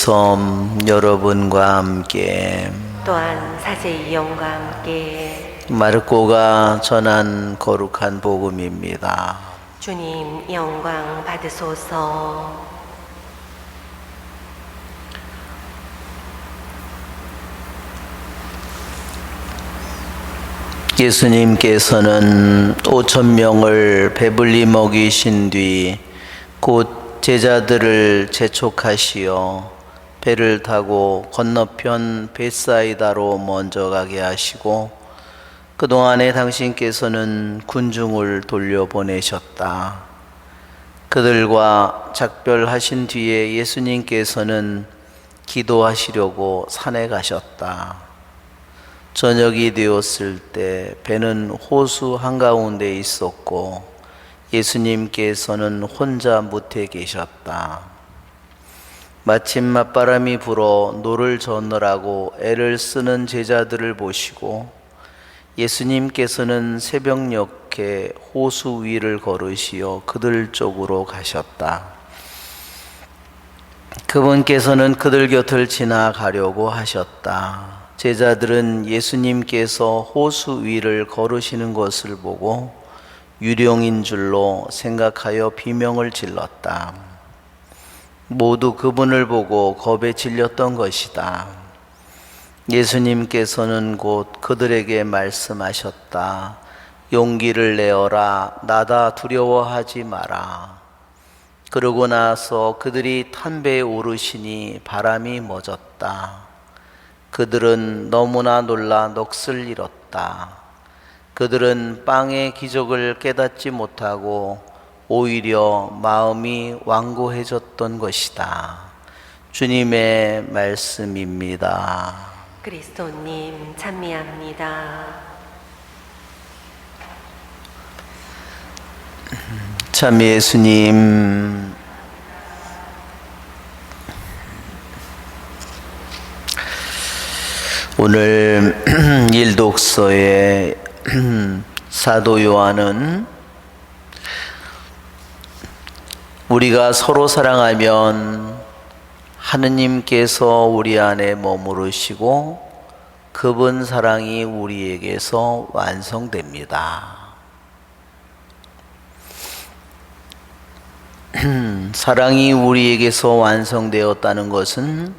지성 여러분과 함께 또한 사제 이영과 함께 마르코가 전한 거룩한 복음입니다. 주님 영광 받으소서. 예수님께서는 5,000명을 배불리 먹이신 뒤 곧 제자들을 재촉하시어 배를 타고 건너편 벳사이다로 먼저 가게 하시고 그동안에 당신께서는 군중을 돌려보내셨다. 그들과 작별하신 뒤에 예수님께서는 기도하시려고 산에 가셨다. 저녁이 되었을 때 배는 호수 한가운데 있었고 예수님께서는 혼자 무태 계셨다. 마침 맞바람이 불어 노를 저느라고 애를 쓰는 제자들을 보시고 예수님께서는 새벽녘에 호수 위를 걸으시어 그들 쪽으로 가셨다. 그분께서는 그들 곁을 지나가려고 하셨다. 제자들은 예수님께서 호수 위를 걸으시는 것을 보고 유령인 줄로 생각하여 비명을 질렀다. 모두 그분을 보고 겁에 질렸던 것이다. 예수님께서는 곧 그들에게 말씀하셨다. 용기를 내어라. 나다, 두려워하지 마라. 그러고 나서 그들이 탄 배에 오르시니 바람이 멎었다. 그들은 너무나 놀라 넋을 잃었다. 그들은 빵의 기적을 깨닫지 못하고 오히려 마음이 완고해졌던 것이다. 주님의 말씀입니다. 그리스도님 찬미합니다. 참 예수님, 오늘 일독서의 사도 요한은 우리가 서로 사랑하면 하느님께서 우리 안에 머무르시고 그분 사랑이 우리에게서 완성됩니다. 사랑이 우리에게서 완성되었다는 것은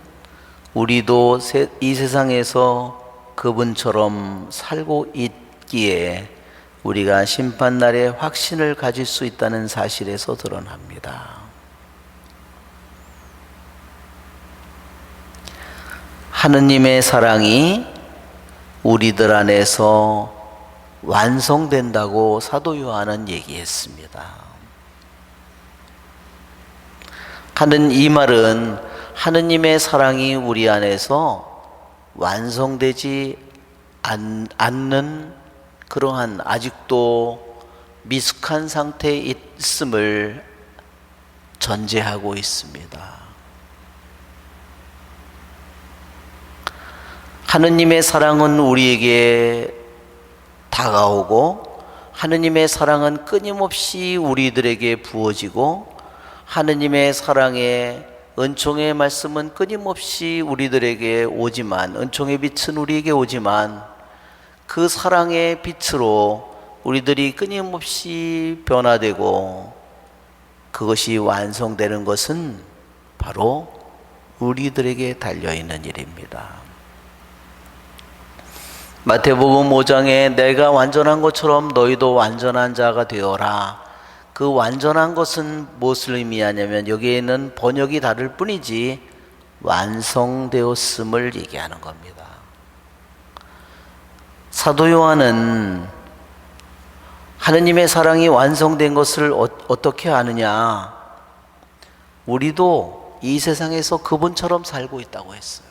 우리도 이 세상에서 그분처럼 살고 있기에 우리가 심판날에 확신을 가질 수 있다는 사실에서 드러납니다. 하느님의 사랑이 우리들 안에서 완성된다고 사도 요한은 얘기했습니다. 이 말은 하느님의 사랑이 우리 안에서 완성되지 않는 그러한 아직도 미숙한 상태에 있음을 전제하고 있습니다. 하느님의 사랑은 우리에게 다가오고 하느님의 사랑은 끊임없이 우리들에게 부어지고 하느님의 사랑의 은총의 말씀은 끊임없이 우리들에게 오지만, 은총의 빛은 우리에게 오지만 그 사랑의 빛으로 우리들이 끊임없이 변화되고 그것이 완성되는 것은 바로 우리들에게 달려있는 일입니다. 마태복음 5장에 내가 완전한 것처럼 너희도 완전한 자가 되어라. 그 완전한 것은 무엇을 의미하냐면 여기에는 번역이 다를 뿐이지 완성되었음을 얘기하는 겁니다. 사도 요한은 하느님의 사랑이 완성된 것을 어떻게 아느냐? 우리도 이 세상에서 그분처럼 살고 있다고 했어요.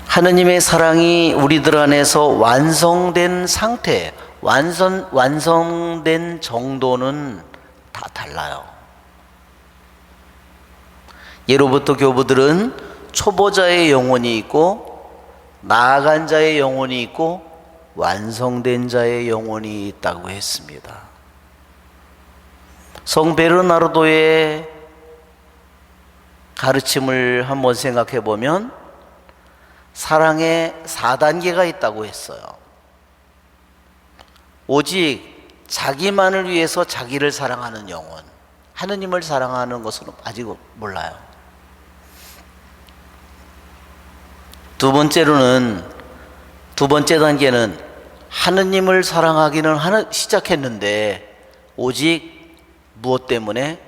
하느님의 사랑이 우리들 안에서 완성된 상태, 완성된 정도는 다 달라요. 예로부터 교부들은 초보자의 영혼이 있고 나아간 자의 영혼이 있고 완성된 자의 영혼이 있다고 했습니다. 성 베르나르도의 가르침을 한번 생각해 보면 사랑에 4단계가 있다고 했어요. 오직 자기만을 위해서 자기를 사랑하는 영혼, 하느님을 사랑하는 것은 아직 몰라요. 두 번째 단계는 하느님을 사랑하기는 시작했는데 오직 무엇 때문에?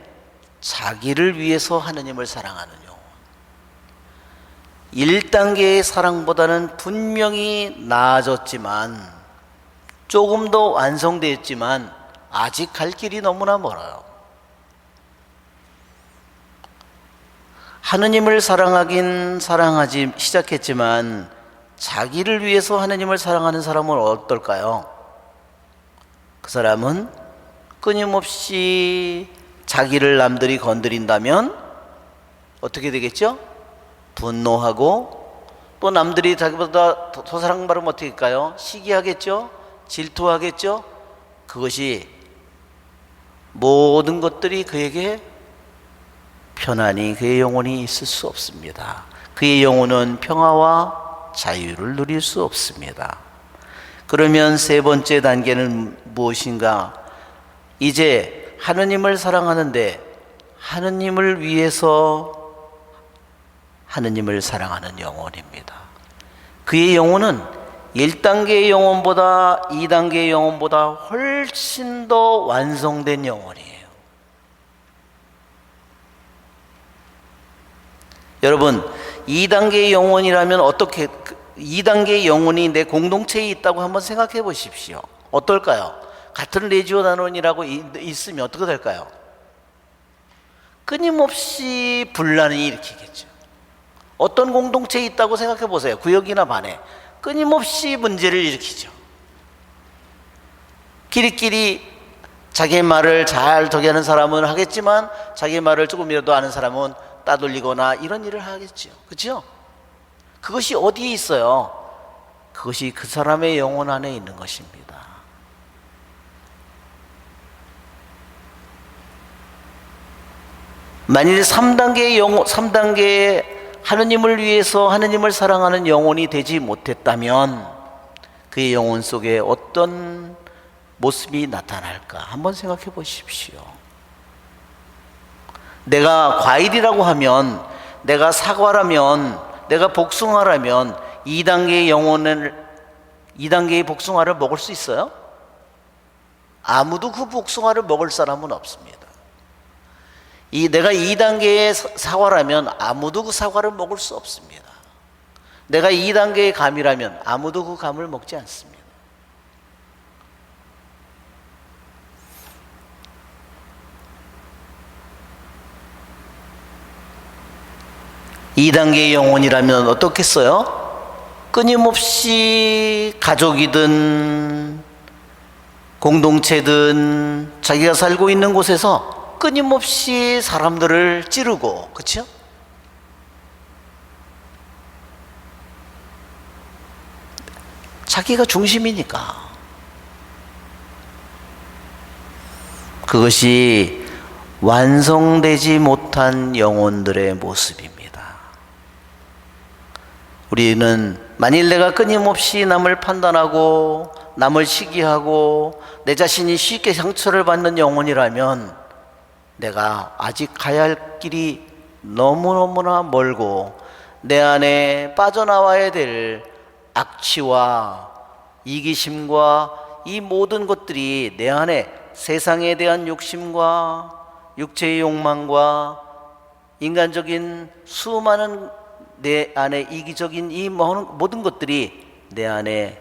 자기를 위해서 하느님을 사랑하는 영혼. 1단계의 사랑보다는 분명히 나아졌지만 조금 더 완성되었지만 아직 갈 길이 너무나 멀어요. 하느님을 사랑하긴 사랑하지 시작했지만 자기를 위해서 하느님을 사랑하는 사람은 어떨까요? 그 사람은 끊임없이 자기를 남들이 건드린다면 어떻게 되겠죠? 분노하고, 또 남들이 자기보다 더 사랑받으면 어떻게 할까요? 시기하겠죠? 질투하겠죠? 그것이 모든 것들이 그에게 편안히 그의 영혼이 있을 수 없습니다. 그의 영혼은 평화와 자유를 누릴 수 없습니다. 그러면 세 번째 단계는 무엇인가? 이제 하느님을 사랑하는데 하느님을 위해서 하느님을 사랑하는 영혼입니다. 그의 영혼은 1단계의 영혼보다 2단계의 영혼보다 훨씬 더 완성된 영혼이에요. 여러분, 2단계의 영혼이라면 어떻게, 2단계의 영혼이 내 공동체에 있다고 한번 생각해 보십시오. 어떨까요? 같은 레지오 단원이라고 있으면 어떻게 될까요? 끊임없이 분란이 일으키겠죠. 어떤 공동체에 있다고 생각해 보세요. 구역이나 반에 끊임없이 문제를 일으키죠. 끼리끼리 자기 말을 잘 저기 하는 사람은 하겠지만 자기 말을 조금이라도 아는 사람은 따돌리거나 이런 일을 하겠죠. 그렇죠? 그것이 어디에 있어요? 그것이 그 사람의 영혼 안에 있는 것입니다. 만일 3단계의 하느님을 위해서 하느님을 사랑하는 영혼이 되지 못했다면 그의 영혼 속에 어떤 모습이 나타날까? 한번 생각해 보십시오. 내가 과일이라고 하면, 내가 사과라면, 내가 복숭아라면 2단계의 복숭아를 먹을 수 있어요? 아무도 그 복숭아를 먹을 사람은 없습니다. 내가 2단계의 사과라면 아무도 그 사과를 먹을 수 없습니다. 내가 2단계의 감이라면 아무도 그 감을 먹지 않습니다. 이 단계의 영혼이라면 어떻겠어요? 끊임없이 가족이든 공동체든 자기가 살고 있는 곳에서 끊임없이 사람들을 찌르고, 그렇죠? 자기가 중심이니까. 그것이 완성되지 못한 영혼들의 모습입니다. 우리는 만일 내가 끊임없이 남을 판단하고 남을 시기하고 내 자신이 쉽게 상처를 받는 영혼이라면 내가 아직 가야 할 길이 너무너무나 멀고 내 안에 빠져나와야 될 악취와 이기심과 이 모든 것들이 내 안에 세상에 대한 욕심과 육체의 욕망과 인간적인 수많은 내 안에 이기적인 이 모든 것들이 내 안에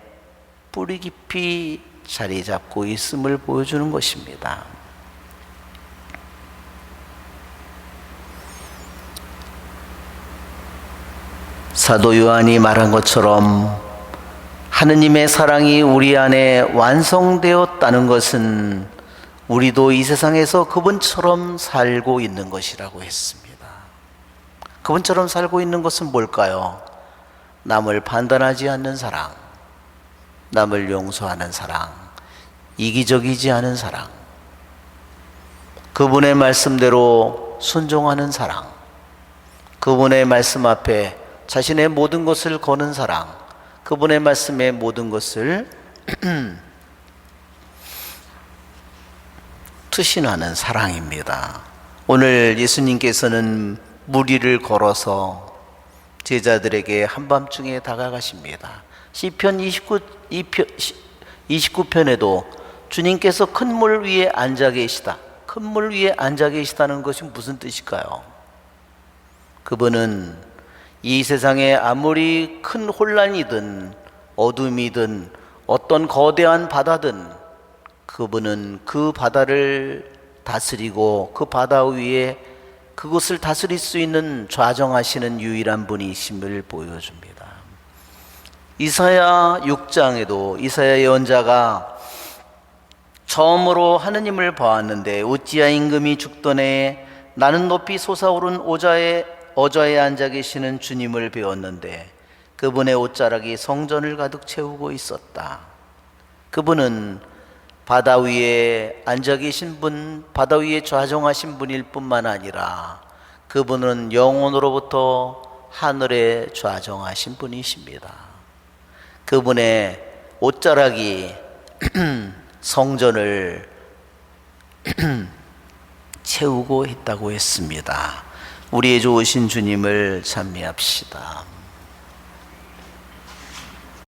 뿌리 깊이 자리 잡고 있음을 보여주는 것입니다. 사도 요한이 말한 것처럼 하느님의 사랑이 우리 안에 완성되었다는 것은 우리도 이 세상에서 그분처럼 살고 있는 것이라고 했습니다. 그분처럼 살고 있는 것은 뭘까요? 남을 판단하지 않는 사랑, 남을 용서하는 사랑, 이기적이지 않은 사랑, 그분의 말씀대로 순종하는 사랑, 그분의 말씀 앞에 자신의 모든 것을 거는 사랑, 그분의 말씀에 모든 것을 투신하는 사랑입니다. 오늘 예수님께서는 무리를 걸어서 제자들에게 한밤중에 다가가십니다. 시편 29편에도 주님께서 큰 물 위에 앉아 계시다. 큰 물 위에 앉아 계시다는 것이 무슨 뜻일까요? 그분은 이 세상에 아무리 큰 혼란이든 어둠이든 어떤 거대한 바다든 그분은 그 바다를 다스리고 그 바다 위에 그것을 다스릴 수 있는 좌정하시는 유일한 분이심을 보여줍니다. 이사야 6장에도 이사야 예언자가 처음으로 하느님을 보았는데 우찌야 임금이 죽던 해에 나는 높이 솟아오른 어좌에 앉아 계시는 주님을 배웠는데 그분의 옷자락이 성전을 가득 채우고 있었다. 그분은 바다 위에 앉아 계신 분, 바다 위에 좌정하신 분일 뿐만 아니라 그분은 영원으로부터 하늘에 좌정하신 분이십니다. 그분의 옷자락이 성전을 채우고 있다고 했습니다. 우리의 좋으신 주님을 찬미합시다.